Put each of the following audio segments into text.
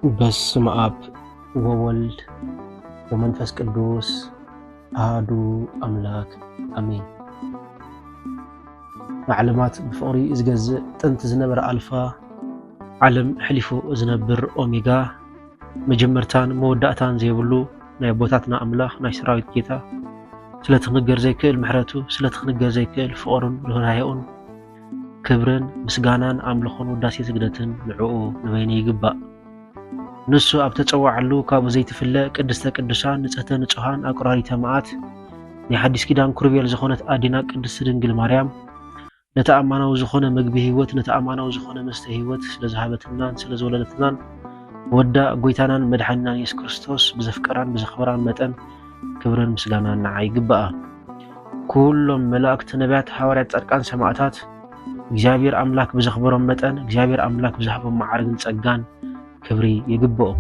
በስመ አብ ወወልድ ወመንፈስ ቅዱስ አሐዱ አምላክ አሜን። ዓለማት ብፍቅሪ ዝገዝእ ጥንቲ ዝነበረ አልፋ ዓለም ሕሊፉ ዝነብር ኦሜጋ መጀመርታን መወዳእታን ዘይብሉ ናይ ቦታትና አምላኽ ናይ ሰራዊት ጌታ ስለትኽንገር ዘይክእል ምሕረቱ ስለትኽንገር ዘይክእል ፍቅሩን ርህራሄኡን ክብርን ምስጋናን አምልኾን ውዳሴ ስግደትን ንዕኡ ንበይኑ ይግባእ። ንሱ ኣብ ተጸዋዓሉ ካብኡ ዘይትፍለ ቅድስተ ቅዱሳን ንጽህተ ንጹሃን ኣቁራሪተ መዓት ናይ ሓዲስ ኪዳን ኩርቤል ዝኾነት ኣዲና ቅድስቲ ድንግል ማርያም ነተኣማናዊ ዝኾነ ምግቢ ህይወት ነተኣማናዊ ዝኾነ መስተ ህይወት ስለዝሃበትናን ስለዝወለደትናን ወዳ ጎይታናን መድሓኒናን ኢየሱስ ክርስቶስ ብዘፍቀራን ብዘኽበራን መጠን ክብርን ምስጋናን ንዓ ይግባኣ። ኩሎም መላእክቲ ነቢያት ሐዋርያት ጻድቃን ሰማዕታት እግዚአብሔር አምላክ ብዘኽበሮም መጠን እግዚአብሔር አምላክ ብዝሃቦም ማዕረግን ጸጋን ክብሪ ይግብኦ።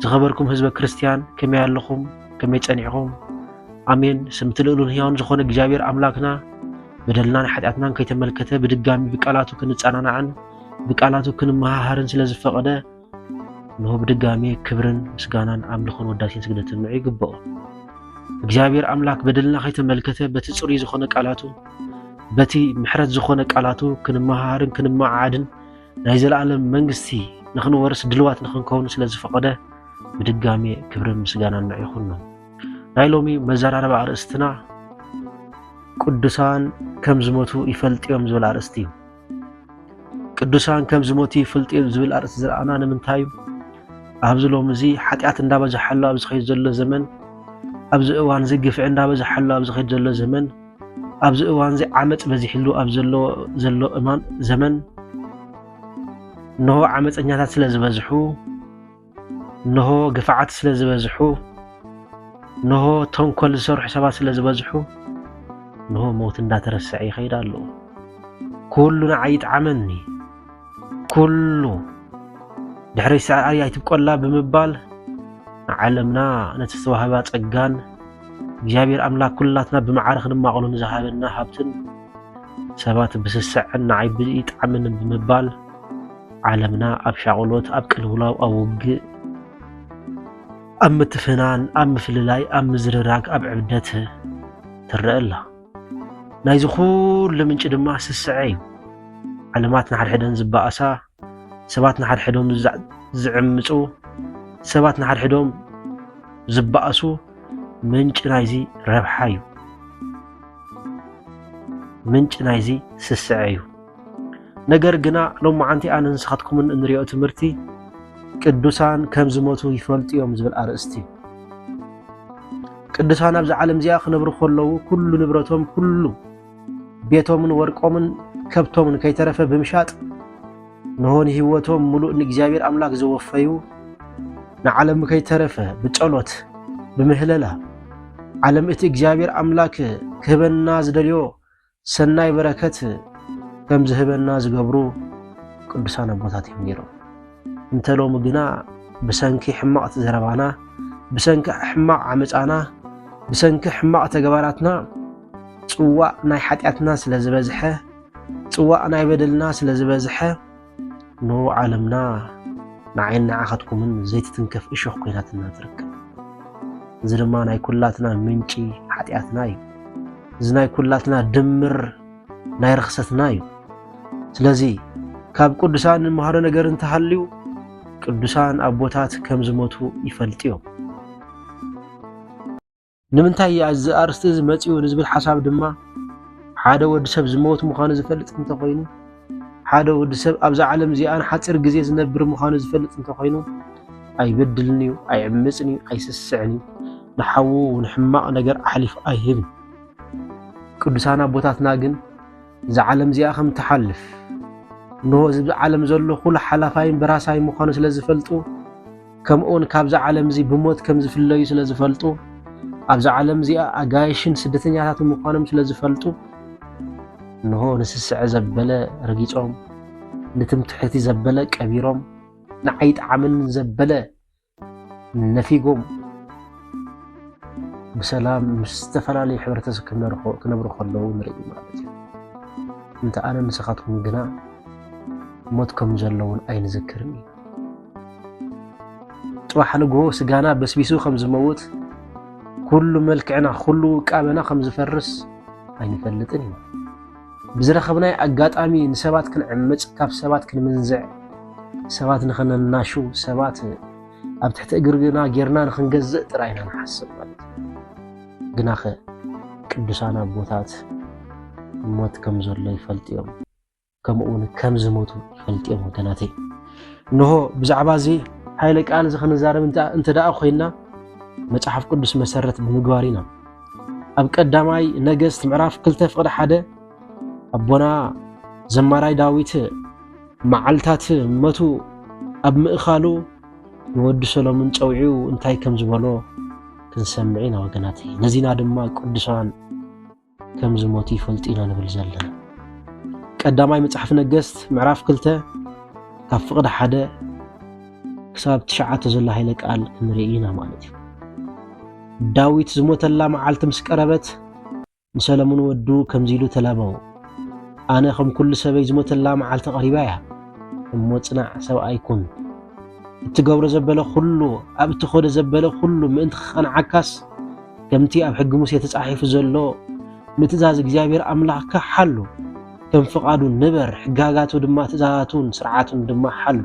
ዝኸበርኩም ህዝበ ክርስቲያን ከመይ ኣለኹም ከመይ ጸኒዕኹም? አሜን። ስምቲ ልዑልን ሕያውን ዝኾነ እግዚአብሔር አምላክና በደልናን ኃጢአትናን ከይተመልከተ ብድጋሚ ብቃላቱ ክንጻናናዕን ብቃላቱ ክንመሃሃርን ስለዝፈቀደ ነው ብድጋሚ ክብርን ምስጋናን አምልኾን ወዳሴን ስግደትን ንዑ ይግብኦ። እግዚአብሔር አምላክ በደልና ከይተመልከተ በቲ ጽሩይ ዝኾነ ቃላቱ በቲ ምሕረት ዝኾነ ቃላቱ ክንመሃሃርን ክንመዓዓድን ናይ ዘለዓለም መንግስቲ ንኽንወርስ ድልዋት ንኽንከውን ስለዝፈቀደ ብድጋሚ ክብርን ምስጋናን ንዑ ይኹን። ናይ ሎሚ መዘራረባ ኣርእስትና ቅዱሳን ከም ዝሞቱ ይፈልጥዮም ዝብል ኣርእስቲ እዩ። ቅዱሳን ከም ዝሞቱ ይፈልጥዮም ዝብል ኣርእስቲ ዝረኣና ንምንታይ እዩ? ኣብዚ ሎሚ እዚ ሓጢአት እንዳበዝሓሎ ኣብዚ ኸይድ ዘሎ ዘመን ኣብዚ እዋን እዚ ግፍዒ እንዳበዝሓሎ ኣብዚ ኸይድ ዘሎ ዘመን ኣብዚ እዋን እዚ ዓመፅ በዚሕሉ ኣብ ዘሎ እማን ዘመን ነሆ ዓመፀኛታት ስለዝበዝሑ ነሆ ግፍዓት ስለዝበዝሑ ነሆ ተንኮል ዝሰርሑ ሰባት ስለዝበዝሑ ነሆ ሞት እንዳተረስዐ ይኸይድ ኣሎ። ኩሉ ንዓይ ይጥዓመኒ ኩሉ ድሕሪ ሰዓይ ኣይትብቆላ ብምባል ዓለምና ነቲ ዝተዋህባ ጸጋን እግዚአብሔር አምላክ ኩላትና ብመዓረ ክንማቕሉ ንዝሃበና ሃብትን ሰባት ብስስዕን ንዓይ ይጥዓምን ብምባል ዓለምና ኣብ ሻቕሎት ኣብ ቅልውላው ኣብ ውግእ ኣብ ምትፍናን ኣብ ምፍልላይ ኣብ ምዝርራግ ኣብ ዕብደት ትረአ ኣላ። ናይዚ ኩሉ ምንጪ ድማ ስስዐ እዩ። ዓለማት ንሓድሕደን ዝበኣሳ ሰባት ንሓድሕዶም ዝዕምፁ ሰባት ንሓድሕዶም ዝበኣሱ ምንጭ ናይዚ ረብሓ እዩ። ምንጭ ናይዚ ስስዐ እዩ። ነገር ግና ሎማዓንቲ ኣነ ንስኻትኩምን እንሪኦ ትምህርቲ ቅዱሳን ከም ዝሞቱ ይፈልጥዮም ዝብል ኣርእስቲ እዩ። ቅዱሳን ኣብዚ ዓለም እዚኣ ክነብሩ ከለዉ ኩሉ ንብረቶም ኩሉ ቤቶምን ወርቆምን ከብቶምን ከይተረፈ ብምሻጥ ንሆን ህይወቶም ሙሉእ ንእግዚአብሔር አምላክ ዘወፈዩ ንዓለም ከይተረፈ ብጸሎት ብምህለላ ዓለም እቲ እግዚአብሔር አምላክ ክህበና ዝደልዮ ሰናይ በረከት ከም ዝህበና ዝገብሩ ቅዱሳን ኣቦታት እዮም ነይሮም። እንተሎሙ ግና ብሰንኪ ሕማቕ ዘረባና ብሰንኪ ሕማቕ ዓመፃና ብሰንኪ ሕማቕ ተገባራትና ጽዋእ ናይ ሓጢአትና ስለዝበዝሐ ጽዋእ ናይ በደልና ስለዝበዝሐ ኖ ዓለምና ንዓይን ንዓኻትኩምን ዘይትትንከፍ እሾኽ ኮይናትና ትርከብ። እዚ ድማ ናይ ኩላትና ምንጪ ሓጢአትና እዩ። እዚ ናይ ኩላትና ድምር ናይ ርኽሰትና እዩ። ስለዚ ካብ ቅዱሳን ንመሃሮ ነገር እንተሃልዩ ቅዱሳን ኣቦታት ከም ዝሞቱ ይፈልጥዮም። ንምንታይ እዚ ኣርእስቲ እዚ መፂኡ ንዝብል ሓሳብ ድማ ሓደ ወዲ ሰብ ዝሞት ምዃኑ ዝፈልጥ እንተኾይኑ ሓደ ወዲ ሰብ ኣብዛ ዓለም እዚኣ ንሓፂር ግዜ ዝነብር ምዃኑ ዝፈልጥ እንተኾይኑ ኣይበድልን እዩ ኣይዕምፅን እዩ ኣይስስዕን እዩ ንሓዉ ንሕማቕ ነገር ኣሕሊፉ ኣይህብን። ቅዱሳን ኣቦታትና ግን እዚ ዓለም እዚኣ ከም ትሓልፍ ነሆ እዚ ዓለም ዘሎ ኩሉ ሓላፋይን በራሳይ ምዃኑ ስለዝፈልጡ ከምኡውን ካብዛ ዓለም እዚ ብሞት ከም ዝፍለዩ ስለዝፈልጡ ኣብዛ ዓለም እዚኣ ኣጋይሽን ስደተኛታትን ምዃኖም ስለዝፈልጡ ነሆ ንስስዐ ዘበለ ረጊጾም ንትምትሕቲ ዘበለ ቀቢሮም ንዓይ ጣዕምን ዘበለ ነፊጎም ብሰላም ምስ ዝተፈላለዩ ሕብረተሰብ ክነብሩ ከለዉ ንርኢ ማለት እዩ። እንተ ኣነ ንስኻትኩም ግና ሞት ከም ዘለውን ኣይንዝክርን እዩ። طواح نغو سغانا بسبيسو خم زموت كل ملكعنا كل قابنا خم زفرس اينفلطن بزرخبنا اغاطامي نسبات كنعمص كاف سبات كنمنزع سبات نخنناشو سبات اب تحت اغرنا غيرنا نخنغزء طراينا نحسب ማለት ግናኸ ቅዱሳን አቦታት ሞት ከም ዘሎ ይፈልጥዮም ከምኡን ከም ዝሞቱ ይፈልጥዮም ወገናተይ እንሆ ብዛዕባ እዚ ኃይለ ቃል ዝኽንዛረብ እንተ ዳኣ ኮይና መጽሐፍ ቅዱስ መሰረት ብምግባር ኢና ኣብ ቀዳማይ ነገሥት ምዕራፍ 2 ፍቅዲ 1 አቦና ዘማራይ ዳዊት መዓልታት መቱ ኣብ ምእኻሉ ንወዲ ሰሎሞን ጨውዒው እንታይ ከም ዝበሎ ክንሰምዕና ወገናተይ ነዚና ድማ ቅዱሳን ከም ዝሞቱ ይፈልጥና ንብል ዘለና ቀዳማይ መጽሐፍ ነገሥት ምዕራፍ 2 ካብ ፍቅዲ 1 ክሳብ 9 ዘሎ ኃይለ ቃል ክንሪኢና ማለት እዩ ዳዊት ዝሞተላ መዓልቲ ምስ ቀረበት ንሰሎሞን ወዱ ከምዚሉ ተላበው ኣነ ከም ኩሉ ሰበይ ዝሞተላ መዓልቲ ቀሪባ እያ እሞ ጽናዕ ሰብኣይ ኩን እትገብሮ ዘበለ ኩሉ ኣብ እትኾደ ዘበለ ኩሉ ምእንቲ ክቐንዓካስ ከምቲ ኣብ ሕጊ ሙሴ ተጻሒፉ ዘሎ ምትእዛዝ እግዚአብሔር ኣምላኽካ ሓሉ ከም ፍቃዱ ንበር ሕጋጋቱ ድማ ትእዛዛቱን ስርዓቱን ድማ ሓሉ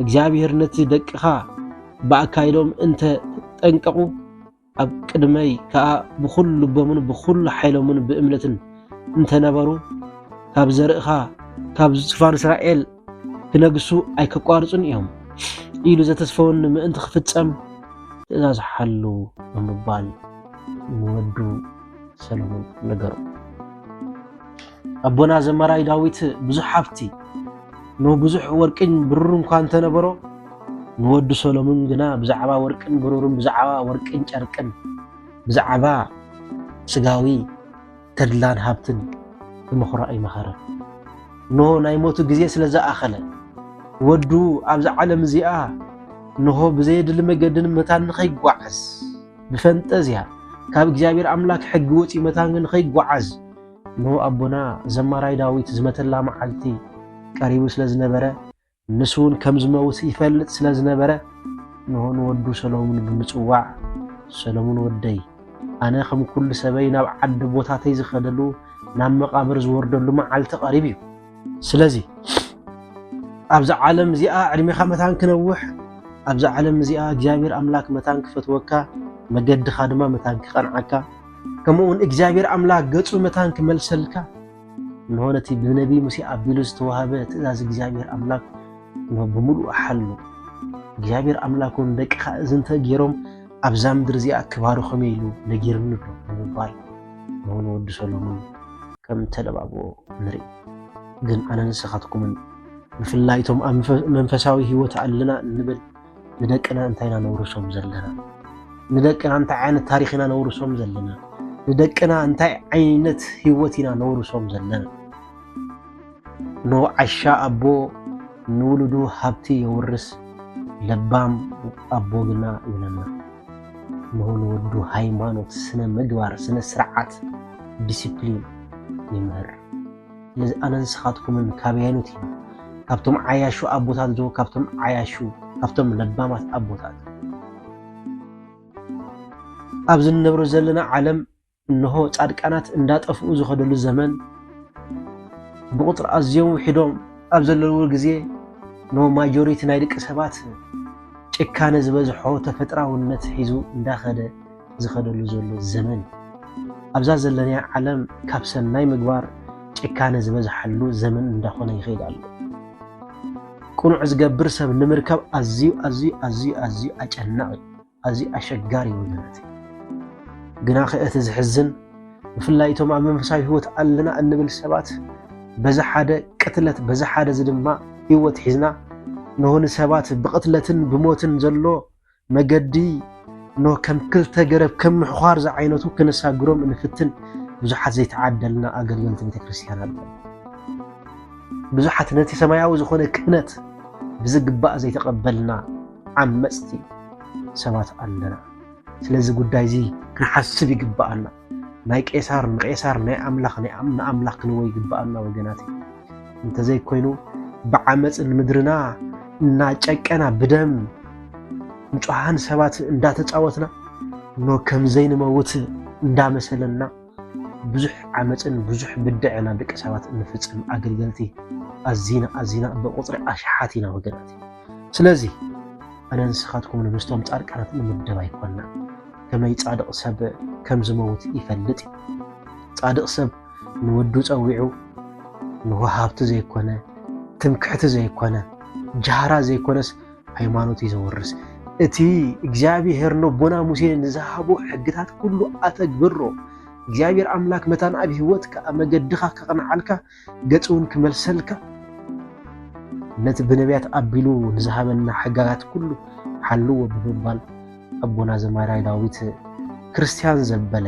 እግዚአብሔር ነቲ ደቅኻ በአካይዶም እንተ ጠንቀቁ ኣብ ቅድመይ ከኣ ብኩሉ ልቦምን ብኩሉ ሓይሎምን ብእምነትን እንተ ነበሩ ካብ ዘርእኻ ካብ ዝፋን እስራኤል ክነግሱ ኣይከቋርጹን እዮም ኢሉ ዘተስፈውን ምእንቲ ክፍጸም ትእዛዝ ሓሉ ብምባል ንወዱ ሰሎሞን ነገሩ አቦና ዘማራይ ዳዊት ብዙሕ ሃብቲ ነው ብዙሕ ወርቅን ብሩርን እንኳን ተነበሮ ንወዱ ሰሎሞን ግና ብዛዕባ ወርቅን ብሩርን ብዛዕባ ወርቅን ጨርቅን ብዛዕባ ስጋዊ ተድላን ሃብትን ብመኽራ ይመኸረ ነው ናይ ሞቱ ግዜ ስለዝኣኸለ ወዱ ኣብዛ ዓለም እዚኣ ነው ብዘይድል መገድን መታን ንኸይጓዓዝ ብፈንጠዝያ ካብ እግዚአብሔር አምላክ ሕጊ ወፂ መታን ንኸይጓዓዝ ነው አቦና ዘማራይ ዳዊት ዝመተላ መዓልቲ ቀሪቡ ስለዝነበረ ንሱን ከም ዝመውት ይፈልጥ ስለዝነበረ ነው ወዱ ሰሎሞን ብምጽዋዕ ሰሎሞን ወደይ ኣነ ከም ኩሉ ሰበይ ናብ ዓዲ ቦታተይ ዝኸደሉ ናብ መቃብር ዝወርደሉ መዓልቲ ቀሪብ እዩ ስለዚ ኣብዛ ዓለም እዚኣ ዕድሜኻ መታን ክነውሕ ኣብዛ ዓለም እዚኣ እግዚአብሔር አምላክ መታን ክፈትወካ መገድኻ ድማ መታን ክቐንዓካ ከምኡን እግዚአብሔር አምላክ ገጹ መታን ክመልሰልካ ነው ነቲ ብነቢ ሙሴ ኣቢሉ ዝተዋሃበ ትእዛዝ እግዚአብሔር አምላክ ነው ብምሉእ ሓሉ እግዚአብሔር አምላኩን ደቅኻ እዝንተ ገይሮም ኣብዛ ምድር እዚኣ ክባርኾም ኢሉ ነጊርኒ ብሎ ብምባል ነው ወዲ ሰሎሞን ከም ተለባብኦ ንርኢ ግን ኣነ ንስኻትኩምን ብፍላይቶም ኣብ መንፈሳዊ ህይወት ኣለና እንብል ንደቅና እንታይና ነውርሶም ዘለና ንደቅና እንታይ ዓይነት ታሪኽና ነውርሶም ዘለና ንደቅና እንታይ ዓይነት ህይወት ኢና ነውርሶም ዘለና ነው ዓሻ ኣቦ ንውሉዱ ሃብቲ የውርስ ለባም ኣቦ ግና ይብለና ነው ንወዱ ሃይማኖት ስነ ምግባር ስነ ስርዓት ዲሲፕሊን ይምህር ለዚ ኣነ ንስኻትኩምን ካበያኑት ኢና ካብቶም ዓያሹ ኣቦታት ዞ ካብቶም ዓያሹ ካብቶም ለባማት ኣቦታት ኣብዚ ንነብሮ ዘለና ዓለም እንሆ ጻድቃናት እንዳጠፍኡ ዝኸደሉ ዘመን ብቁጥር ኣዝዮም ውሒዶም ኣብ ዘለሉ ግዜ ነው ማጆሪቲ ናይ ደቂ ሰባት ጭካነ ዝበዝሖ ተፈጥራውነት ሒዙ እንዳኸደ ዝኸደሉ ዘሎ ዘመን ኣብዛ ዘለና ዓለም ካብ ሰናይ ምግባር ጭካነ ዝበዝሐሉ ዘመን እንዳኾነ ይኸይድ ኣሎ ቁኑዕ ዝገብር ሰብ ንምርካብ ኣዝዩ ኣጨናቂ ኣዝዩ ኣሸጋሪ ወገናት ግና ኸእቲ ዝሕዝን ብፍላይቶም ኣብ መንፈሳዊ ህይወት ኣለና እንብል ሰባት በዛ ሓደ ቅትለት በዛ ሓደ ዝድማ ህይወት ሒዝና ነው ሰባት ብቅትለትን ብሞትን ዘሎ መገዲ ነው ከም ክልተ ገረብ ከም ምሕኻር ዝዓይነቱ ክነሳግሮም እንፍትን ብዙሓት ዘይተዓደልና ኣገልገልቲ ቤተክርስትያን ኣለ ብዙሓት ነቲ ሰማያዊ ዝኾነ ክህነት ብዝግባእ ዘይተቀበልና ዓመፅቲ ሰባት ኣለና ስለዚ ጉዳይ እዚ ክንሓስብ ይግባአና ናይ ቄሳር ንቄሳር ናይ ኣምላኽ ንኣምላኽ ክንወይ ይግባአና ወገናት እንተዘይ ኮይኑ ብዓመፅን ምድርና እና ጨቀና ብደም ንጹሃን ሰባት እንዳተጫወትና ኖ ከም ዘይንመውት እንዳመሰለና ብዙሕ ዓመፅን ብዙሕ ብድዕና ደቂ ሰባት እንፍጽም ኣገልገልቲ ኣዚና ብቁፅሪ ኣሽሓቲና ወገናት ስለዚ ኣነ ንስኻትኩም ንምስቶም ጻድቃናት ንምደባ ይኮንና ከመይ ጻድቕ ሰብ ከም ዝመውት ይፈልጥ ጻድቕ ሰብ ንወዱ ጸዊዑ ንወሃብቲ ዘይኮነ ትምክሕቲ ዘይኮነ ጃሃራ ዘይኮነስ ሃይማኖት ይዘወርስ እቲ እግዚአብሔር ነቦና ሙሴ ንዝሃቦ ሕግታት ኩሉ ኣተግብሮ እግዚአብሔር ኣምላክ መታን ኣብ ህይወትካ መገድኻ ከቕንዓልካ ገጽውን ክመልሰልካ ነቲ ብነቢያት ኣቢሉ ንዝሃበና ሕግጋት ኩሉ ሓልዎ ብምባል ኣቦና ዘማራይ ዳዊት ክርስቲያን ዘበለ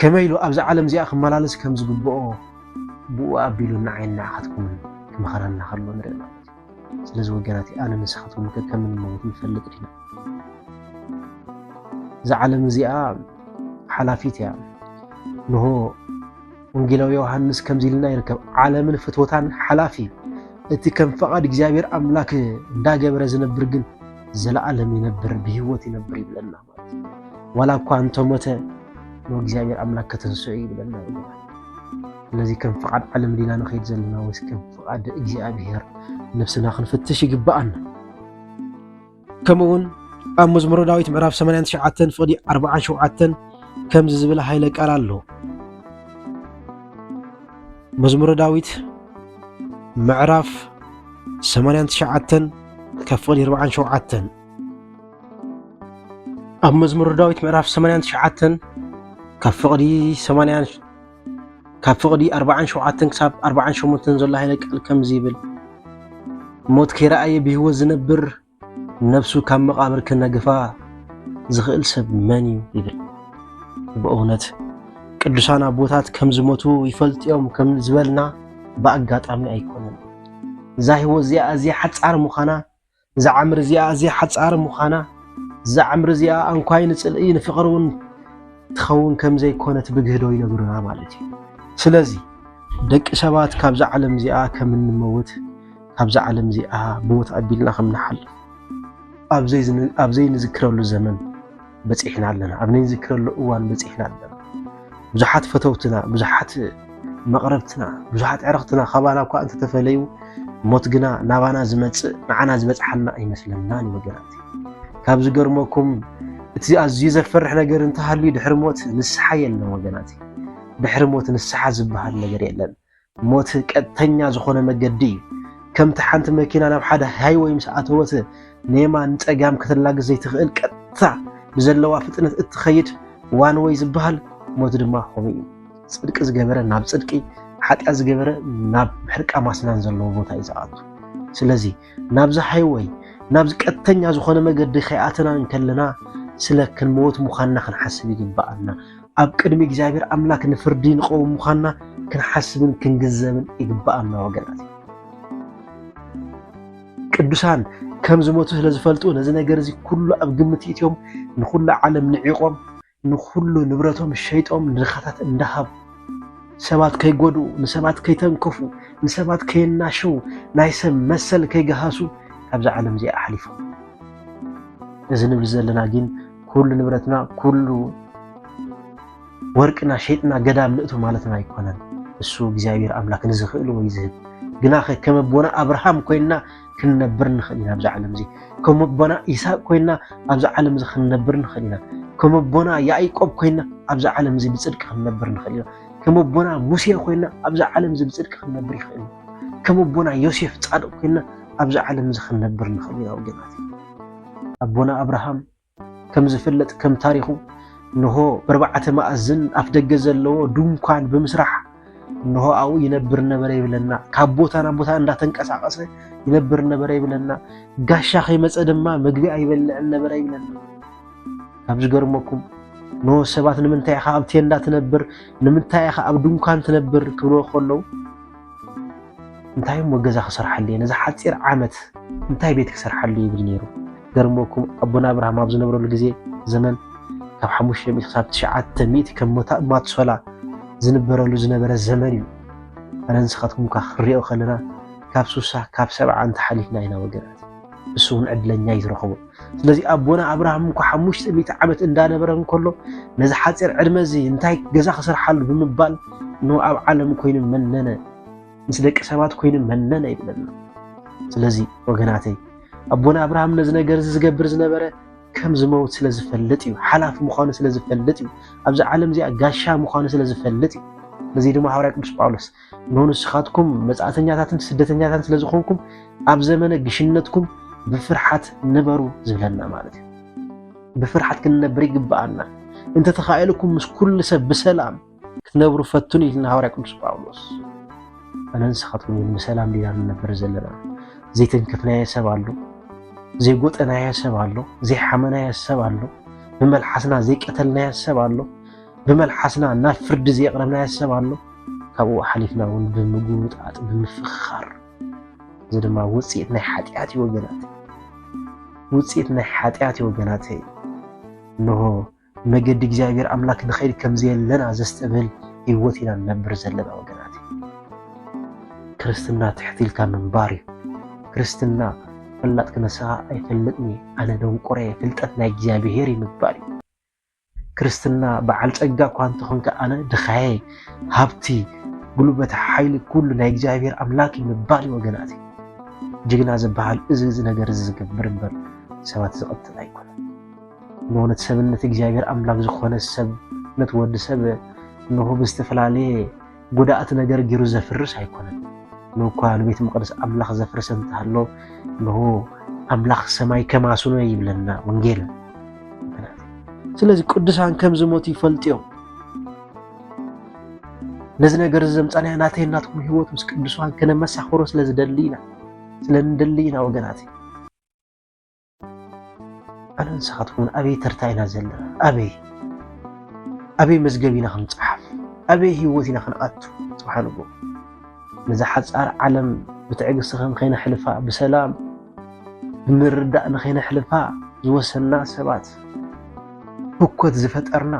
ከመይሉ ኣብዚ ዓለም እዚኣ ክመላለስ ከም ዝግብኦ ብኡ ኣቢሉ ንዓይንና ኣኻትኩምን ክመኸረና ከሎ ንሪእና ስለዚ ወገናት ኣነ ንስኻትኩም ከም እንመውት ንፈልጥ ዲና እዛ ዓለም እዚኣ ሓላፊት እያ ንሆ ወንጌላዊ ዮሐንስ ከምዚ ኢልና ይርከብ ዓለምን ፍትወታን ሓላፊ እቲ ከም ፈቃድ እግዚአብሔር ኣምላክ እንዳገበረ ዝነብር ግን ዘለዓለም ይነብር ብህይወት ይነብር ይብለና ማለት ዋላ እኳ እንተሞተ ነው እግዚአብሔር ኣምላክ ከተንስኡ ይብለና ስለዚ ከም ፈቃድ ዓለም ዲና ንኸይድ ዘለና ወይስ ከም ፈቃድ እግዚአብሔር ነፍስና ክንፍትሽ ይግባአና ከምኡውን ኣብ መዝሙረ ዳዊት ምዕራፍ 89 ፍቅዲ 47 ከም ዝብል ኃይለ ቃል ኣሎ መዝሙረ ዳዊት ምዕራፍ 89 ከፍቅዲ 47 ኣብ መዝሙረ ዳዊት ምዕራፍ 89 ከፍቅዲ 47 ክሳብ 48 ዘሎ ኃይለ ቃል ከም ዝብል ሞት ከይረኣየ ብህይወት ዝነብር ነፍሱ ካብ መቃብር ክነግፋ ዝኽእል ሰብ መን እዩ ይብል በእውነት ቅዱሳን ኣቦታት ከም ዝሞቱ ይፈልጥዮም ከም ዝበልና በአጋጣሚ ኣይኮነን እዛ ህይወት እዚኣ ኣዝያ ሓፃር ምዃና እዛ ዓምር እዚኣ ኣዝያ ሓፃር ምዃና እዛ ዓምር እዚኣ እንኳይ ንጽልኢ ንፍቕሪ እውን ትኸውን ከም ዘይኮነት ብግህዶ ይነግሩና ማለት እዩ ስለዚ ደቂ ሰባት ካብዛ ዓለም እዚኣ ከም እንመውት ካብዛ ዓለም እዚኣ ብሞት ኣቢልና ከም ንሓልፍ ኣብዘይ ንዝክረሉ ዘመን በፂሕና ኣለና ኣብ ናይ ንዝክረሉ እዋን በፂሕና ኣለና ብዙሓት ፈተውትና ብዙሓት መቕረብትና ብዙሓት ዕረኽትና ከባና እኳ እንተተፈለዩ ሞት ግና ናባና ዝመጽእ ንዓና ዝበጽሓና ኣይመስለናን ወገናት ካብ ዝገርመኩም እቲ ኣዝዩ ዘፈርሕ ነገር እንተሃልዩ ድሕሪ ሞት ንስሓ የለን ወገናት ድሕሪ ሞት ንስሓ ዝበሃል ነገር የለን ሞት ቀጥተኛ ዝኾነ መገዲ እዩ ከምቲ ሓንቲ መኪና ናብ ሓደ ሃይወይ ምስ ኣተወት ንየማን ፀጋም ከተላግዝ ዘይትኽእል ቀጥታ ብዘለዋ ፍጥነት እትኸይድ ዋን ወይ ዝበሃል ሞት ድማ ኸመይ እዩ ጽድቂ ዝገበረ ናብ ጽድቂ ሓጢያ ዝገበረ ናብ ሕርቃ ማስናን ዘለዎ ቦታ እዩ ዝኣቱ ስለዚ ናብዚ ሃይወይ ናብዚ ቀጥተኛ ዝኾነ መገዲ ከይኣተና እንከለና ስለ ክንሞት ምዃንና ክንሓስብ ይግባአና ኣብ ቅድሚ እግዚአብሔር ኣምላክ ንፍርዲ ንቐውም ምዃንና ክንሓስብን ክንግዘብን ይግባአና ወገናት ቅዱሳን ከም ዝሞቱ ስለ ዝፈልጡ ነዚ ነገር እዚ ኩሉ ኣብ ግምት እትዮም ንኹሉ ዓለም ንዒቆም ንኹሉ ንብረቶም ሸይጦም ንድኻታት እንዳሃብ ሰባት ከይጎዱ ንሰባት ከይተንከፉ ንሰባት ከይናሸው ናይ ሰብ መሰል ከይገሃሱ ካብዛ ዓለም እዚኣ ሓሊፎም እዚ ንብል ዘለና ግን ኩሉ ንብረትና ኩሉ ወርቅና ሸይጥና ገዳም ንእቱ ማለትና ኣይኮነን እሱ እግዚአብሔር ኣምላክ ንዝኽእል ወይ ዝህብ ግና ከም ኣቦና አብርሃም ኮይና ክንነብር ንኽእል ኢና ኣብዛ ዓለም እዚ ከም ኣቦና ይስሐቅ ኮይና ኣብዛ ዓለም እዚ ክንነብር ንኽእል ኢና ከም ኣቦና ያዕቆብ ኮይና ኣብዛ ዓለም እዚ ብጽድቂ ክንነብር ንኽእል ኢና ከም ኣቦና ሙሴ ኮይና ኣብዛ ዓለም እዚ ብጽድቂ ክንነብር ይኽእል ኢና ከም ኣቦና ዮሴፍ ጻድቕ ኮይና ኣብዛ ዓለም እዚ ክንነብር ንኽእል ኢና ወገናት ኣቦና አብርሃም ከም ዝፍለጥ ከም ታሪኹ ንሆ ብርባዕተ ማእዝን ኣፍ ደገ ዘለዎ ድንኳን ብምስራሕ ንሆ ኣው ይነብር ነበረ ይብለና ካብ ቦታ ናብ ቦታ እንዳተንቀሳቀሰ ይነብር ነበረ ይብለና ጋሻ ከይመፀ ድማ ምግቢ ኣይበልዕ ነበረ ይብለና ካብ ዝገርመኩም ንሆ ሰባት ንምንታይ ኢኻ ኣብ ቴንዳ ትነብር ንምንታይ ኢኻ ኣብ ድንኳን ትነብር ክብሎ ከለው እንታይ ወገዛ ክሰርሓሉ ነዛ ሓፂር ዓመት እንታይ ቤት ክሰርሓሉ ይብል ነይሩ ገርመኩም ኣቦና አብርሃም ኣብ ዝነበረሉ ግዜ ዘመን ካብ 500 ክሳብ 900 ከም ማትሶላ ዝነበረሉ ዝነበረ ዘመን እዩ ኣነ ንስኻትኩም ክሪኦ ከለና ካብ 60 ካብ 70 እንተሓሊፍና ኢና ወገናት እሱን ዕድለኛ ይዝረኽቡ ስለዚህ ኣቦና አብርሃም እንኳ 500 ዓመት እንዳነበረ እንከሎ ነዚ ሓፂር ዕድመ እዚ እንታይ ገዛ ክስርሓሉ ብምባል ነው ኣብ ዓለም ኮይኑ መነነ ምስ ደቂ ሰባት ኮይኑ መነነ ይብለና ስለዚህ ወገናተይ ኣቦና አብርሃም ነዚ ነገር ዝገብር ዝነበረ ከም ዝመውት ስለ ዝፈልጥ እዩ ሓላፍ ምዃኑ ስለ ዝፈልጥ እዩ ኣብዚ ዓለም እዚኣ ጋሻ ምዃኑ ስለ ዝፈልጥ እዩ ለዚ ድማ ሐዋርያ ቅዱስ ጳውሎስ ንስኻትኩም መጻእተኛታትን ስደተኛታትን ስለ ዝኾንኩም ኣብ ዘመነ ግሽነትኩም ብፍርሓት ነበሩ ዝብለና ማለት እዩ ብፍርሓት ክንነብር ይግባአና እንተ ተኻኢልኩም ምስ ኩሉ ሰብ ብሰላም ክትነብሩ ፈቱን ኢልና ሐዋርያ ቅዱስ ጳውሎስ ኣነ ንስኻትኩም ብሰላም ዲና ንነብር ዘለና ዘይተንከፍናየ ሰብ ኣሎ ዘይጎጠናየ ሰብ ኣሎ ዘይሓመናየ ሰብ ኣሎ ብመልሓስና ዘይቀተልናየ ሰብ ኣሎ ብመልሓስና ናብ ፍርዲ ዘቕረብናየ ሰብ ኣሎ ካብኡ ሓሊፍና እውን ብምጉምጣጥ ብምፍኻር እዚ ድማ ውፅኢት ናይ ሓጢኣት ወገናት ውፅኢት ናይ ሓጢኣት ወገናት እንሆ መገዲ እግዚአብሔር ኣምላክ ንኸይድ ከምዘየለና ዘስተብል ህይወት ኢና ነብር ዘለና ወገናት ክርስትና ትሕቲልካ ምንባር እዩ ክርስትና ፈላጥ ክነስኻ ኣይፈልጥኒ ኣነ ደንቆረ ፍልጠት ናይ እግዚአብሔር ይምባል እዩ ክርስትና በዓል ጸጋ እኳ እንተኾንከ ኣነ ድኻየ ሃብቲ ጉልበት ሓይሊ ኩሉ ናይ እግዚአብሔር ኣምላክ ይምባል እዩ ወገናት ጅግና ዝበሃል እዚ ነገር ዝገብር እምበር ሰባት ዝቐትል ኣይኮነን ንሆነት ሰብነት እግዚአብሔር ኣምላክ ዝኾነ ሰብ ነት ወዲ ሰብ ንሆ ብዝተፈላለየ ጉዳኣት ነገር ጊሩ ዘፍርስ ኣይኮነን ንኳ ንቤት መቅደስ ኣምላክ ዘፍርስ እንተሃሎ ንሆ ኣምላክ ሰማይ ከማስኖ ይብለና ወንጌል ስለዚህ ቅዱሳን ከም ዝሞቱ ይፈልጥዮም ነዚ ነገር ዘምጻና ናተይናትኩም ህይወት ምስ ቅዱሳን ከነመሳኽሮ ስለንደሊና ወገናት ኣነ ንስኻትኩም ኣበይ ተርታይና ዘለና ኣበይ መዝገቢና ክንፅሓፍ ኣበይ ህይወትና ክንኣቱ ስብሓንሁ ነዚ ሓፃር ዓለም ብትዕግስቲ ከይነሕልፋ ብሰላም ብምርዳእ ንኸይነሕልፋ ዝወሰና ሰባት ህኮት ዝፈጠርና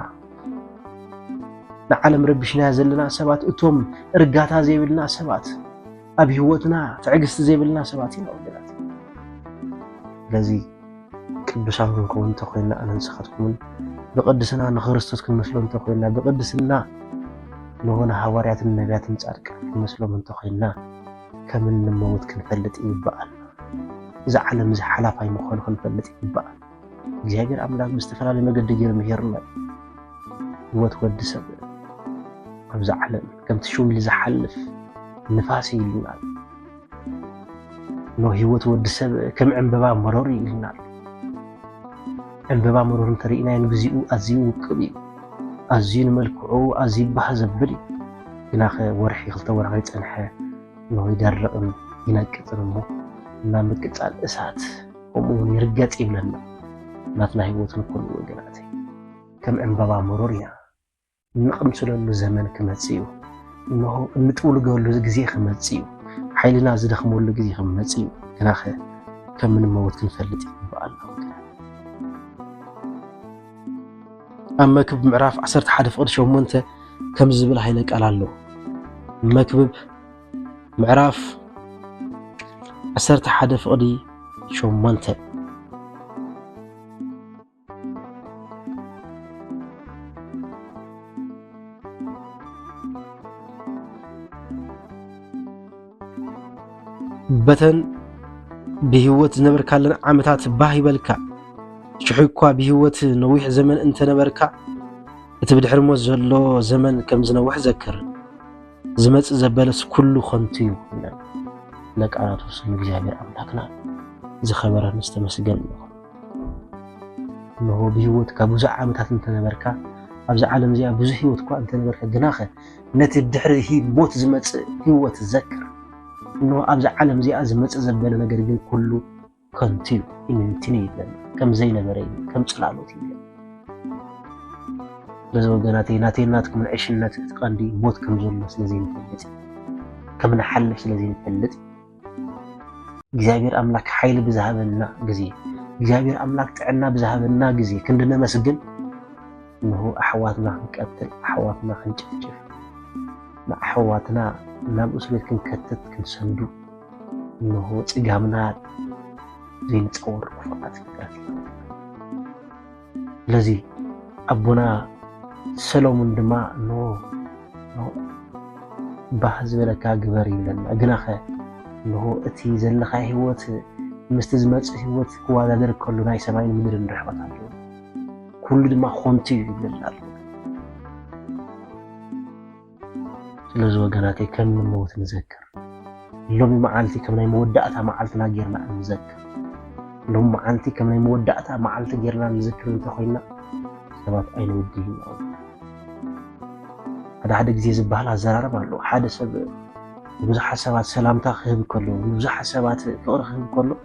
ንዓለም ረቢሽና ዘለና ሰባት እቶም እርጋታ ዘይብልና ሰባት ኣብ ህይወትና ትዕግስቲ ዘይብልና ሰባት ኢና ወገናት ስለዚ ቅዱሳን ክንከውን እንተኮይንና ኣነ ንስኻትኩምን ብቅድስና ንክርስቶስ ክንመስሎ እንተኮይንና ብቅድስና ንሆነ ሃዋርያትን ነቢያትን ጻድቃን ክንመስሎም እንተኮይንና ከም እንመውት ክንፈልጥ ይግባአል እዚ ዓለም እዚ ሓላፋይ ምዃኑ ክንፈልጥ ይግባአል እግዚአብሔር ኣምላክ ብዝተፈላለየ መገዲ ገይሩ ምሄርና ህይወት ወዲ ሰብ ኣብዚ ዓለም ከምቲ ሽው ኢሉ ዝሓልፍ ንፋስ ይልናል ኖ ህይወት ወዲ ሰብ ከም ዕንበባ መሮር ይልናል ዕንበባ መሮር እንተሪእና ንግዚኡ ኣዝዩ ውቅብ እዩ ኣዝዩ ንመልክዑ ኣዝዩ ባህ ዘብል እዩ ግናኸ ወርሒ ክልተ ወርሒ ይፀንሐ ኖ ይደርቕን ይነቅፅን እሞ እና ምቅፃል እሳት ከምኡውን ይርገፅ ይብለና ናትና ህይወትን ኩሉ ወገናት ከም ዕንበባ መሮር ኢና ንቕምስለሉ ዘመን ክመጽእ እዩ እንሆ እንጥውልገሉ ግዜ ክመጽእ እዩ ሓይልና ዝደኽመሉ ግዜ ክመጽእ እዩ ግናኸ ከም እንመውት ክንፈልጥ ይግባአና ኣብ መክብብ ምዕራፍ 11 ፍቅዲ 8 ከም ዝብል ሃይለ ቃል ኣሎ መክብብ ምዕራፍ 11 ፍቅዲ 8 በተን بهوت زنبر كالن عمتات باهي بلكا شحيكوا بهوت نويح زمن انت نبركا تبدحر موزلو زمن كم زنوح ذكر زمت زبلس كله خنتيو لك انا توصل እግዚአብሔር አምላክና ዝኸበረ ንስተመስገን ነው بهوت ከብዙ ዓመታት እንተ ነበርካ ኣብዚ ዓለም እዚኣ ብዙ ህይወት እኳ እንተ ነበርካ ግናኸ ነቲ ድሕሪ ሞት ዝመጽ ህይወት ዘክር ነው ኣብዚ ዓለም እዚኣ ዝመጽ ዘበለ ነገር ግን ኩሉ ከንቲዩ ኢንቲኒ ይለን ከም ዘይነበረ ከም ጽላሎት ይለን ለዘወገናቴ ናቴናትኩም ዕሽነት ተቀንዲ ሞት ከም ዘሎ ስለዚህ ንፈልጥ ከም ንሐልፍ ስለዚህ ንፈልጥ እግዚአብሔር አምላክ ኃይል ብዛሃበና ጊዜ እግዚአብሔር አምላክ ጥዕና ብዛሃበና ጊዜ ክንድነ መስግን ነው አህዋትና እንቀጥል አህዋትና እንጭፍጭፍ አህዋትና ናብ እስቤት ክንከተት ክንሰንዱ ነው ጽጋምና زين تصور فقط فكرة لذي أبونا سلومون دما نو بحزب لك أجبري لنا أجناخه إنه أتي زلخا هيوت مستزمت هيوت هو هذا در كله ناي سماين مدر نرحبت عليه كل دما خونتي لله لذي وجناتي كم من موت نذكر لوم معالتي كم ناي مودعتها معالتنا غيرنا نذكر لوم معالتي كم ناي مودعتها معالتي غيرنا نذكر انت خوينا سبات أين وديه هذا حد جزء زبالة زرار ماله حد سب بزح حسابات سلام تاخذ كله بزح حسابات فقر خذ كله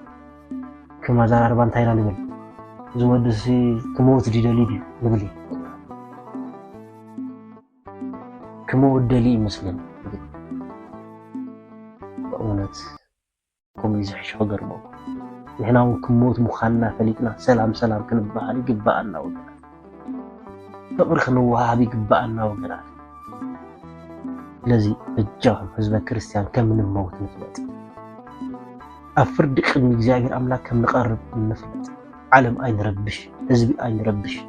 كما زرار بان تايلا نبل زود سي كموت دليل نبلي كموت دليل مسلم بأونت كم يزحش حجر مو نحنا كموت مخنا فليكنا سلام سلام كنبها لقبائنا وقنا فقر خنوها بقبائنا وقنا لذي بجاهم حزب كريستيان كم من الموت نفلت أفرد قدم إجابير أملاك كم نقرب نفلت عالم أين ربش حزبي أين ربش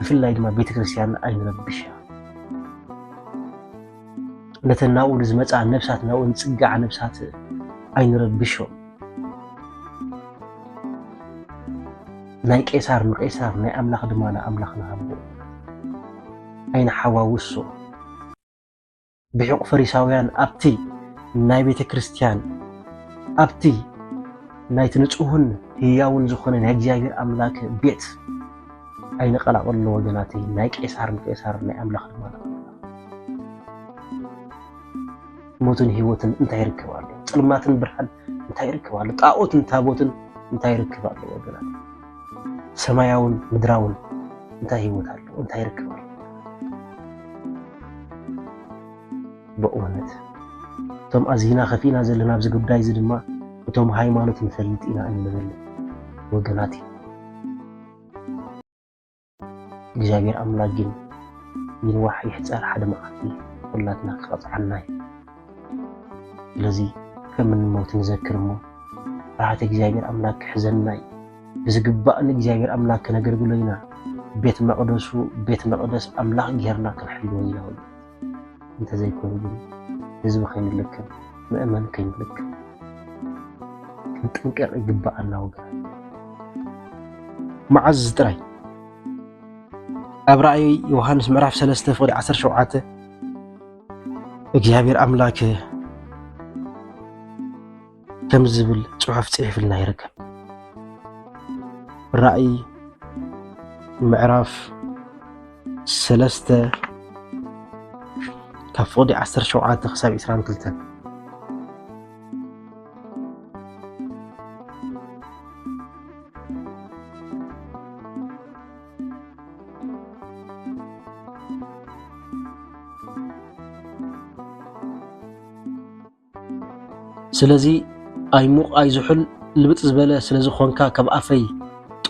في الله يدما بيت كريستيان أين ربش نتناول زمت عن نفساتنا ونسقع عن نفسات أين ربشهم ناي قيصار ناي أملاك دمانا أملاك نهبو أين حواوسو بحق فريساويان أبتي ناي بيت كريستيان أبتي ناي تنصوهن هياون زخون ناي أملاك بيت أين قلق الله وجناتي ناي قيصار ناي أملاك دمانا موتن هيوتن انت يركبالو صلماتن برحان انت يركبالو طاقوتن تابوتن انت يركبالو وجناتي سماياون مدراون انت هيوتالو انت يركبالو بأونت توم أزينا خفينا زلنا بز قداي زدما وتوم هايمانوت نفلت إنا أن نبل وجناتي جزاير أملاجين من واحد يحتار حدا معي ولاتنا خلاص عناي لذي كم من الموت نذكر مو راحت جزاير أملاك حزناي بز قبأن جزاير أملاك نقرب لينا بيت مقدس أملاك جيرنا كان حلو إلهي انت زي كون يقول حزب خين لك مؤمن كين لك كنت انقر يقبأنا وقع معز تراي أبرأي يوحنس معرف 3 فقد 10 شوعاته እግዚአብሔር አምላክ كم زبل صحف تصحف لنا يركب رأي معرف 3 كفودي 10 شوعات خساب 22 سلازي أي موق أي زحل لبت زبالة سلازي خوانكا كب أفي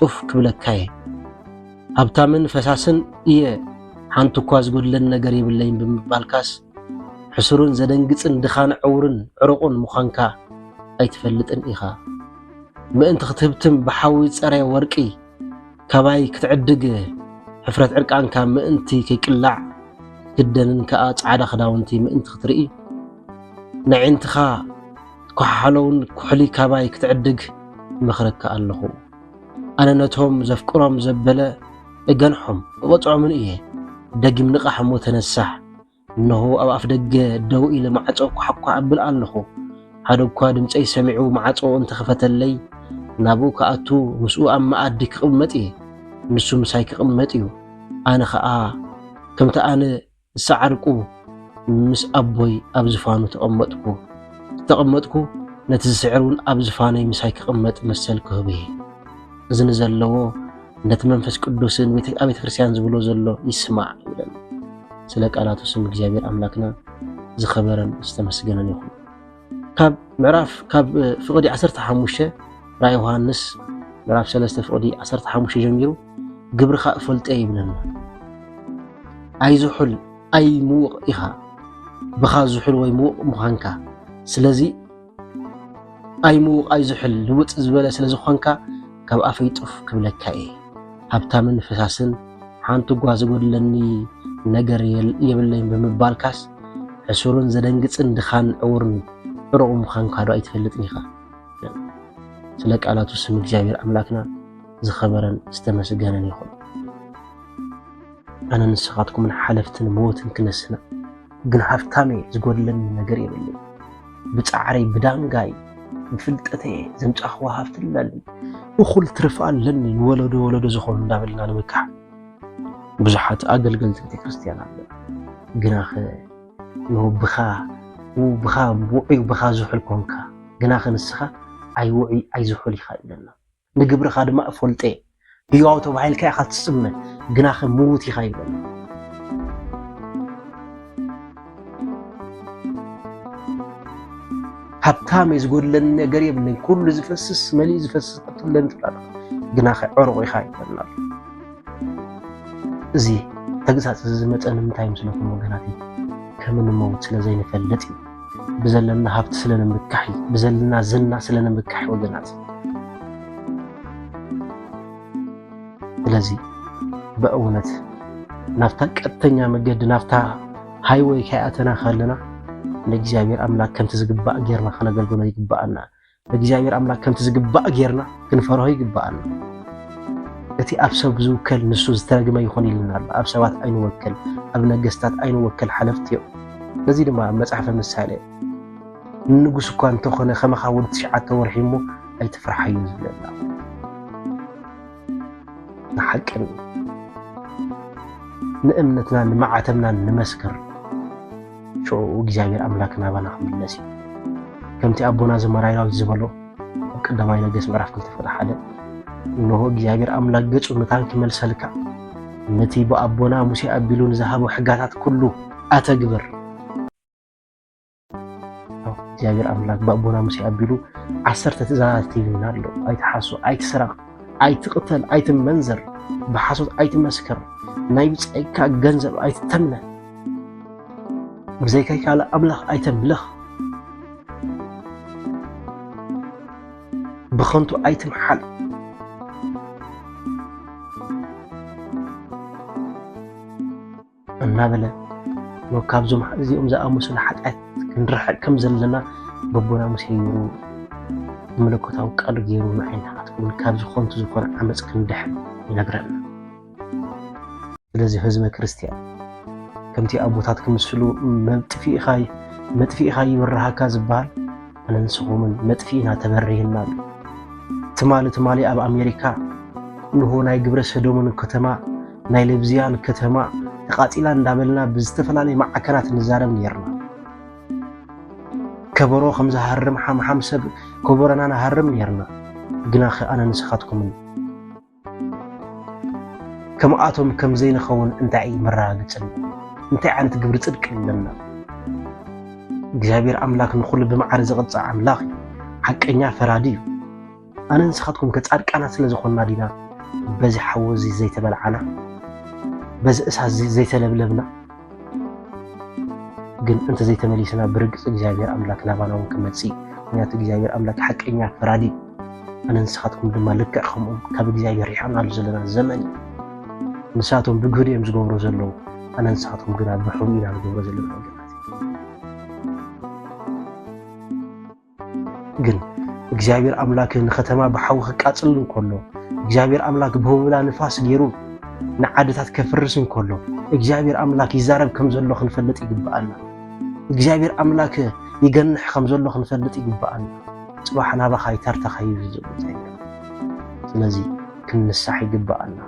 طوف كبلكاي هبتامن فساسن إيه حانتو كواز قول لنا قريب اللين بمبالكاس حسرون زدنقصن دخان عورن عرقون مخانكا أي تفلتن إيخا ما أنت ختبتم بحاوي تساري ورقي كباي كتعدق حفرات عرقان كان ما أنتي كيكلع جدنن كآت عادا خداونتي ما أنت خترئي نعينتخا كحلون كحلي كباي كتعدق مخرك الله أنا نتهم زفكرهم زبلة اجنحهم وطعوا من إيه دق منقح متنسح إنه أو أفدق دو إلى معصو كحكو عبل الله هذا كادم أي سمعوا معصو أنت خفت اللي نابوك أتو مسؤول أما أديك قمتي نسو مسايك قمتي أنا خاء كم تأنا سعركو مس أبوي أبزفانو تقمتكو نتزسعرون أبزفاني مسايك قمت مسالكو به إذن زلو نتمنفس قدوسن أبيت كريستيان زبلو زلو يسمع يبلن سلك آلاتو سم እግዚአብሔር أملاكنا زخبرن استمسجنن يخون كاب معرف كاب فقدي 15 رأي يوحنس معرف 3 فقدي 15 جميرو قبرخا فلت أي بلنا أي زحل أي موق إخا بخا زحل وي موق مخانكا سلازي أيمو أيزحل لوت زبالة سلزخونكا كاب أفيطف كبلكاي هبتامن فساسن حانتو غوازغود لني نجر يبلين بمبالكاس حسورن زدنجصن دخان أورن رقم خان كادو أيتفلطني خا سلك على تسمى እግዚአብሔር أملاكنا زخبرن استمسجنن يخون أنا نسخاتكم من حلفتن موتن كنسنا ግን ሃፍታሜ ዝጎድለኒ ነገር የለኝ ብጻዕረይ ብዳንጋይ ፍልጠቴ ዘምጻኽዋ ሃፍትለኒ እኹል ትርፋለኒ ወለዶ ዝኾኑ እንዳበልና ንምካሕ ብዙሓት ኣገልገልቲ ቤተ ክርስቲያን ኣለ ግናኸ ብኻ ውዑይ ብኻ ዝሑል ኮንካ ግናኸ ንስኻ ኣይ ውዑይ ኣይ ዝሑል ኢኻ ኢለና ንግብርኻ ድማ ፈልጤ ህያው ተባሂልካ ኢኻ ትስመ ግናኸ ምዉት ኢኻ ኢለና هبتام يزقولن ነገር የብለኝ ኩሉ ዝፈስስ መሊ ዝፈስስ ተጥለን ትላል ግናኸ ዕርቆ ይኻይ ይላል እዚ ተግሳጽ ዝመጠን ምንታይ ምስለኩም ወገናት ከምን ሞት ስለዘይ ነፈልጥ ብዘለና ሀብት ስለነምካሕ ብዘለና ዝና ስለነምካሕ ወገናት ስለዚህ በእውነት ናፍታ ቀጥተኛ መገድ ናፍታ ሃይዌይ ካያተና ካለና ለእግዚአብሔር አምላክ ከምት ዝግባእ ጌርና ከነገልግሎ ይግባአና ለእግዚአብሔር አምላክ ከምት ዝግባእ ጌርና ክንፈርሆ ይግባአና እቲ አብሰብ ብዙ ከል ንሱ ዝተረግመ ይሆን ይልናል አብሰባት አይኑ ወከል አብነገስታት አይኑ ወከል ሐለፍት ይው ለዚህ ድማ መጽሐፈ ምሳሌ ንጉስ እንኳን ተኾነ ከመኻውድ ትሽዓተ ወርሒሙ አይትፍራሐዩ ዝብለና ንሐቅን ንእምነትና ንማዓተምና ንመስክር شو እግዚአብሔር አምላክና ባና خملسي ከምቲ አቦና ዘመራይራው ዝበሎ ቀዳማይ ነገስ ምዕራፍ ከተፈታሐለ ነው እግዚአብሔር አምላክ ገጹ መታንክ መልሰልካ ነቲ በአቦና ሙሴ አቢሉን ዘሃቡ ሕጋታት ኩሉ አተግብር እግዚአብሔር አምላክ በአቦና ሙሴ አቢሉ 10 ትእዛዛት ይልናል አይተሐሱ አይተሰራ አይትቅተል አይትመንዘር በሐሶት አይትመስከር ናይ ብጻይካ ገንዘብ አይትተምነ بزيك على أملاخ أيتملخ بخنتو أيتم حل النابلة لو كابزو محزي أمزا أموسنا حتى كنرح كم زلنا ببونا مسيرو ملكوتاو قال غيرو معين حتكون كابزو خنتو زكون عمص كندحل ينغرنا لذي حزب كريستيان كمتي أبوتات كمسلو متفي خاي ورهاكا زبال أنا نسخومن متفينا تبريهنا تمالي أب أمريكا نهو ناي قبرس هدومن الكتما ناي لبزيان الكتما تقاتلان دابلنا بزتفلاني مع عكنات نزارم نيرنا كبرو خمزة هرم حم سب كبرنا أنا هرم نيرنا قناخ أنا نسخاتكم كم آتم كم زين خون انتعي مراقتن انت عانت قبر صدق لنا እግዚአብሔር አምላክ ንኹሉ በማዕረዝ ዝቕጽዕ አምላኽ ሐቀኛ ፈራዲ አነ ንስኻትኩም ከጻድቃና ስለዝኾንና ዲና በዚ ሓወዚ ዘይተበልዓና በዚ እሳት ዘይተለብለብና ግን እንተ ዘይተመሊስና ብርግጽ እግዚአብሔር አምላክ ናባናውን ከመጽ ምክንያቱ እግዚአብሔር አምላክ ሐቀኛ ፈራዲ አነ ንስኻትኩም ድማ ልክዕኹም ካብ እግዚአብሔር ይሓናሉ ዘለና ዘመን ንሳቶም ብግህድዮም ዝገብሩ ዘለዉ أنا نساعدكم قناة بحومين على جبرز اللي بحومين قل እግዚአብሔር አምላክ ንከተማ በሐውኽ ቃጽልን ኮሎ እግዚአብሔር አምላክ በሁላ ንፋስ ገይሩ ንዓድታት ከፍርስን ኮሎ እግዚአብሔር አምላክ ይዛረብ ከም ዘሎ ክንፈልጥ ይግባአና እግዚአብሔር አምላክ ይገንሕ ከም ዘሎ ክንፈልጥ ይግባአና ጽባሕና በኻይ ተርተኻይ ዝብል ስለዚህ ክንሳሕ ይግባአና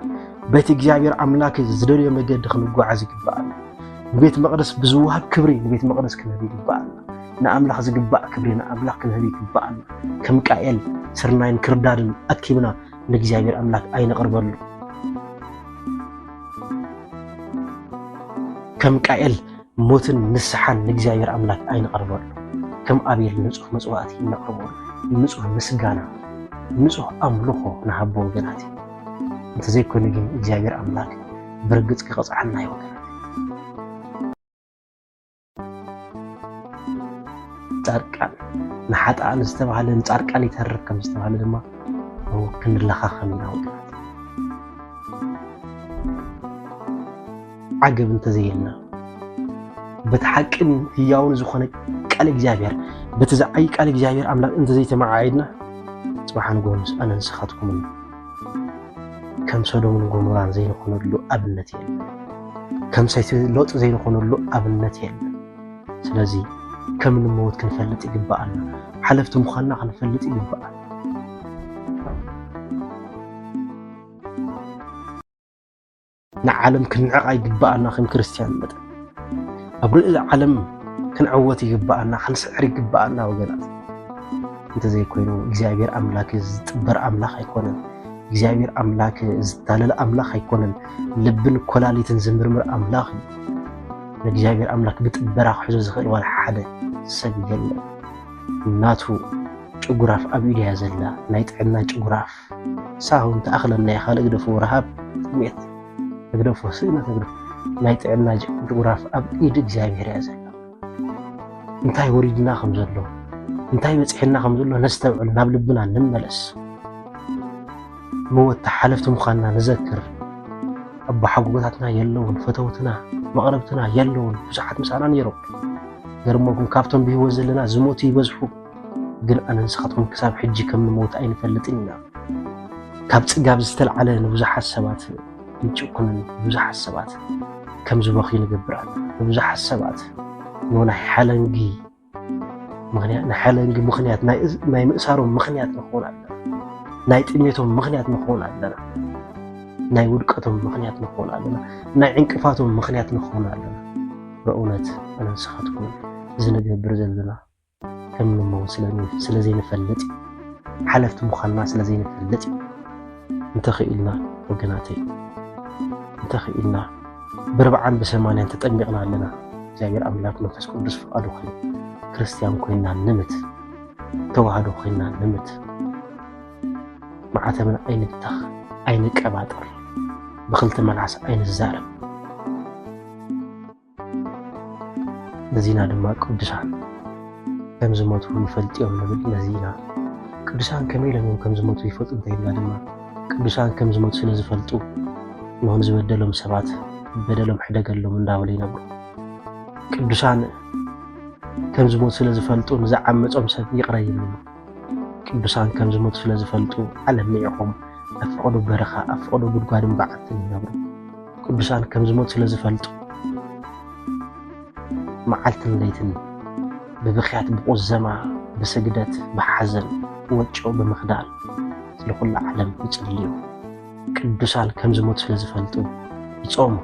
ቤት እግዚአብሔር አምላክ ዝደልዮ መገድ ክንጓዓዝ ይግባአና ቤት መቅደስ ብዙዋብ ክብሪ ቤት መቅደስ ክንሄድ ይግባአና نأملاخ زجباء كبرنا أملاخ كنهديك بقى كم كائل سرناين كردادن أكيبنا نجزاير أملاك أين قربنا كم كائل موتن نسحان نجزاير أملاك أين قربنا كم أبيل نسوح مسواتي نقربنا نسوح مسجانا نسوح أملوخه نحبه جناتي أنت زي كوني نجزاير أملاك برجت كقص عنا يوكل تاركان ንሓጣን ዝተባሃለ ንጻድቃን ይተርፍ ከም ዝተባሃለ ድማ ክንለኻኸም ኢና ወገናት ዓገብ እንተዘይልና በተሐቅን ህያውን ዝኾነ ቃል እግዚአብሔር በተዛዓይ ቃል እግዚአብሔር አምላክ እንተዘይተማዓይድና ጽባሕን ጎንስ ኣነንስኻትኩም ከም ሶዶምን ጎሞራን ዘይንኾነሉ ኣብነት የለን ከም ሰይቲ ሎጥ ዘይንኾነሉ ኣብነት የለን ስለዚ ከም ንሞት ክንፈልጥ ይግባአና ሓለፍቲ ምዃንና ክንፈልጥ ይግባአና ንዓለም ክንዕቕ ይግባአና ከም ክርስቲያን መጠን ኣብ ልዕሊ ዓለም ክንዕወት ይግባአና ክንስዕር ይግባአና ወገናት እንተዘይኮይኑ እግዚአብሔር ኣምላክ ዝጥበር ኣምላኽ ኣይኮነን እግዚአብሔር ኣምላክ ዝታለለ ኣምላኽ ኣይኮነን ልብን ኮላሊትን ዝምርምር ኣምላኽ እዩ እግዚአብሔር ኣምላክ ብጥበራ ክሕዞ ዝኽእል ዋላ ሓደ ሰብ የለን እናቱ ጭጉራፍ ኣብ ኢዱ እያ ዘላ ናይ ጥዕና ጭጉራፍ ሳሁን ተኣኽለና ካልእ ግደፎ ረሃብ ጥሜት ግደፎ ስእነት ግደፎ ናይ ጥዕና ጭጉራፍ ኣብ ኢድ እግዚአብሔር እያ ዘላ እንታይ ወሪድና ከም ዘሎ እንታይ በፂሕና ከም ዘሎ ነስተውዕል ናብ ልብና ንመለስ موت حلفت مخانا نذكر أبا حقوقاتنا يلون فتوتنا مغربتنا يلون بزحت مسانا يروب غير ما كون كافتون بيوزل لنا زموتي يبزحو قل أنا نسخطهم كساب حجي كم نموت أين فلتنا كابت قابز تلعلى نبزح السبات نتشوكن نبزح السبات كم زباخي نقبران نبزح السبات نونا حالنجي مغنيات نحالنجي مغنيات ما يمأسارون مغنيات نخون عنا ናይ ጥሜቶም ምኽንያት ንኾን ኣለና ናይ ውድቀቶም ምኽንያት ንኾን ኣለና ናይ ዕንቅፋቶም ምኽንያት ንኾን ኣለና በእውነት ኣነንስኻትኩም ዝንገብር ዘለና ከም ንሞት ስለዘይንፈልጥ ሓለፍቲ ምዃንና ስለዘይንፈልጥ እንተኽኢልና ወገናተይ እንተኽኢልና ብርብዓን ብሰማንያን ተጠሚቕና ኣለና እግዚአብሔር ኣምላክ መንፈስ ቅዱስ ፍቃዱ ኮይኑ ክርስቲያን ኮይና ንምት ተዋህዶ ኮይና ንምት معاتمنا أين التخ أين الكباتر بخلت ملعس أين الزارب نزينا دما قدسان كم زموتو يفلت يوم نبل نزينا قدسان كميلا يوم كم زموتو يفلت انتهينا دما قدسان كم زموتو سلز فلتو نهون زبدلهم سبات بدلهم حدقلهم من داولين أبو قدسان كم زموتو سلز فلتو نزعمت أمسك يقرأي منه ቅዱሳን ከም ዝሞቱ ስለዝፈልጡ ዓለም ንዕቆም ኣፍቆዱ በረኻ ኣፍቆዱ ጉድጓድን በዓትን ይነብሩ ቅዱሳን ከም ዝሞቱ ስለዝፈልጡ መዓልትን ለይትን በብኽያት ብቁዘማ በስግደት በሐዘን ወጮ በመኽዳል ስለኩሉ ዓለም ይጽልዩ ቅዱሳን ከም ዝሞቱ ስለዝፈልጡ ይጾሙ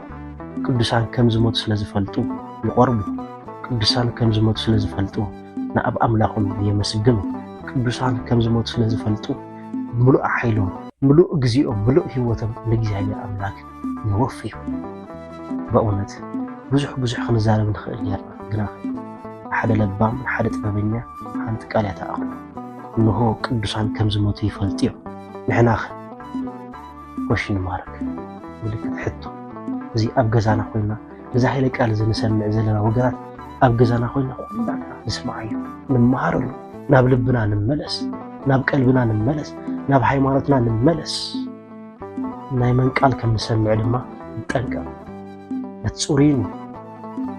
ቅዱሳን ከም ዝሞቱ ስለዝፈልጡ ይቆርቡ ቅዱሳን ከም ዝሞቱ ስለዝፈልጡ ንኣብ ኣምላኾም የመስግኑ ቅዱሳን ከም ዝሞቱ ስለዝፈልጡ ምሉእ ሓይሎም ምሉእግዚኦም ምሉእ ህይወቶም ንእግዚአብሔር ኣምላክ ይወፍዩ በእውነት ብዙሕ ክንዛረብ ንኽእል ነርና ግና ሓደ ለባም ሓደ ጥበበኛ ሓንቲ ቃል እያ ተኣኽሎ እንሆ ቅዱሳን ከም ዝሞቱ ይፈልጡ እዮም ንሕና ወሽ ንማርክ ምልክት ሕቶ እዚ ኣብ ገዛና ኮይና እዚ ሃይለ ቃል እዚ ንሰምዕ ዘለና ወገናት ኣብ ገዛና ኮይና ኩላና ንስማዕ እዩ ንመሃረሉ ናብ ልብና ንመለስ ናብ ቀልብና ንመለስ ናብ ሃይማኖትና ንመለስ ናይ መን ቃል ከም ንሰምዕ ድማ ንጠንቀቕ ነጽሪን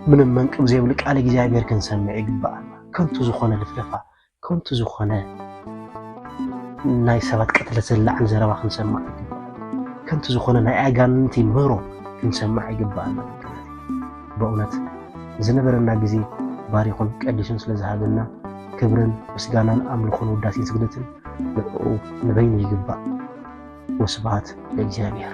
ምንም መንቅብ ዘይብል ቃል እግዚአብሔር ክንሰምዕ ይግባአና ከንቱ ዝኾነ ልፍለፋ ከንቱ ዝኾነ ናይ ሰባት ቀትለት ዘላዕን ዘረባ ክንሰማዕ ይግባአና ከንቱ ዝኾነ ናይ ኣጋንንቲ ምህሮ ክንሰማዕ ይግባአና በእውነት ዝነበረና ግዜ ባሪኹን ቀዲሱን ስለዝሃበና ክብርን ምስጋናን ኣምልኾን ውዳሴን ስግደትን ንበይኑ ይግባእ ወስብሐት ለእግዚአብሔር